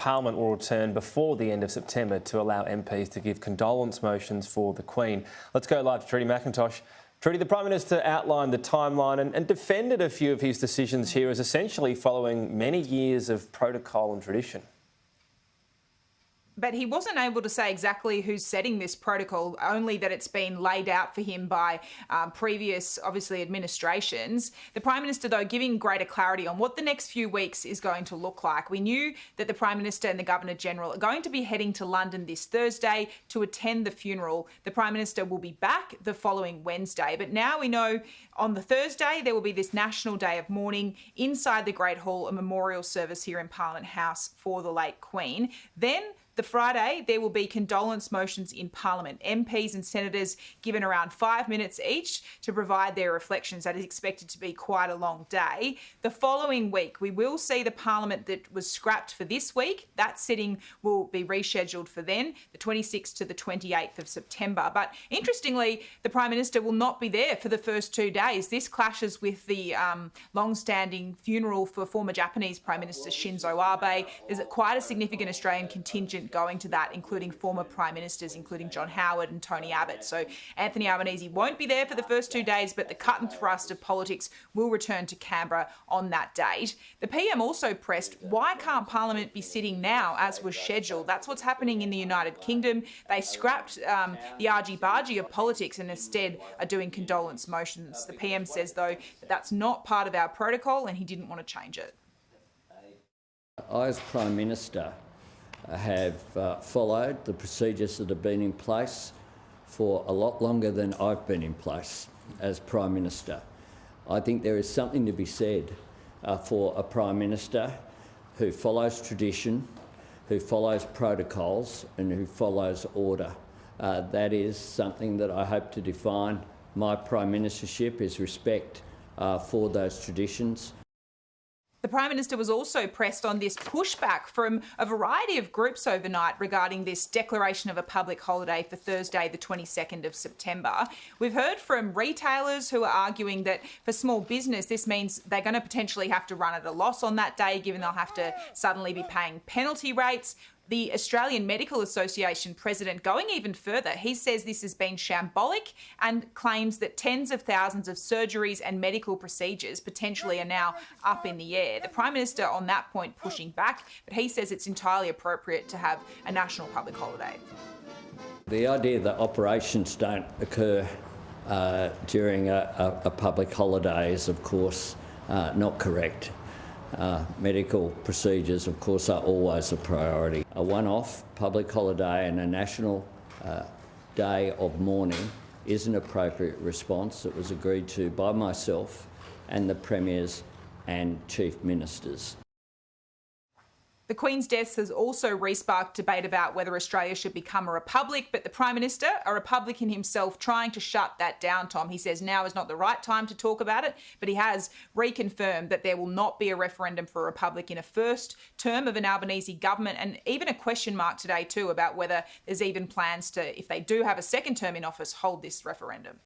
Parliament will return before the end of September to allow MPs to give condolence motions for the Queen. Let's go live to Trudy McIntosh. Trudy, the Prime Minister outlined the timeline and defended a few of his decisions here as essentially following many years of protocol and tradition. But he wasn't able to say exactly who's setting this protocol, only that it's been laid out for him by previous, obviously, administrations. The Prime Minister, though, giving greater clarity on what the next few weeks is going to look like. We knew that the Prime Minister and the Governor-General are going to be heading to London this Thursday to attend the funeral. The Prime Minister will be back the following Wednesday. But now we know on the Thursday there will be this National Day of Mourning inside the Great Hall, a memorial service here in Parliament House for the late Queen. Then the Friday, there will be condolence motions in Parliament. MPs and senators given around 5 minutes each to provide their reflections. That is expected to be quite a long day. The following week, we will see the Parliament that was scrapped for this week. That sitting will be rescheduled for then, the 26th to the 28th of September. But interestingly, the Prime Minister will not be there for the first 2 days. This clashes with the long-standing funeral for former Japanese Prime Minister Shinzo Abe. There's quite a significant Australian contingent going to that, including former Prime Ministers, including John Howard and Tony Abbott. So Anthony Albanese won't be there for the first 2 days, but the cut and thrust of politics will return to Canberra on that date. The PM also pressed, why can't Parliament be sitting now as was scheduled? That's what's happening in the United Kingdom. They scrapped the argy-bargy of politics and instead are doing condolence motions. The PM says, though, that that's not part of our protocol and he didn't want to change it. I, as Prime Minister, have followed the procedures that have been in place for a lot longer than I've been in place as Prime Minister. I think there is something to be said for a Prime Minister who follows tradition, who follows protocols and who follows order. That is something that I hope to define my Prime Ministership, is respect for those traditions. The Prime Minister was also pressed on this pushback from a variety of groups overnight regarding this declaration of a public holiday for Thursday, the 22nd of September. We've heard from retailers who are arguing that for small business, this means they're going to potentially have to run at a loss on that day, given they'll have to suddenly be paying penalty rates. The Australian Medical Association president going even further. He says this has been shambolic and claims that tens of thousands of surgeries and medical procedures potentially are now up in the air. The Prime Minister on that point pushing back, but he says it's entirely appropriate to have a national public holiday. The idea that operations don't occur during a public holiday is, of course, not correct. Medical procedures, of course, are always a priority. A one-off public holiday and a national day of mourning is an appropriate response that was agreed to by myself and the Premiers and Chief Ministers. The Queen's death has also re-sparked debate about whether Australia should become a republic, but the Prime Minister, a Republican himself, trying to shut that down, Tom. He says now is not the right time to talk about it, but he has reconfirmed that there will not be a referendum for a republic in a first term of an Albanese government, and even a question mark today too about whether there's even plans to, if they do have a second term in office, hold this referendum.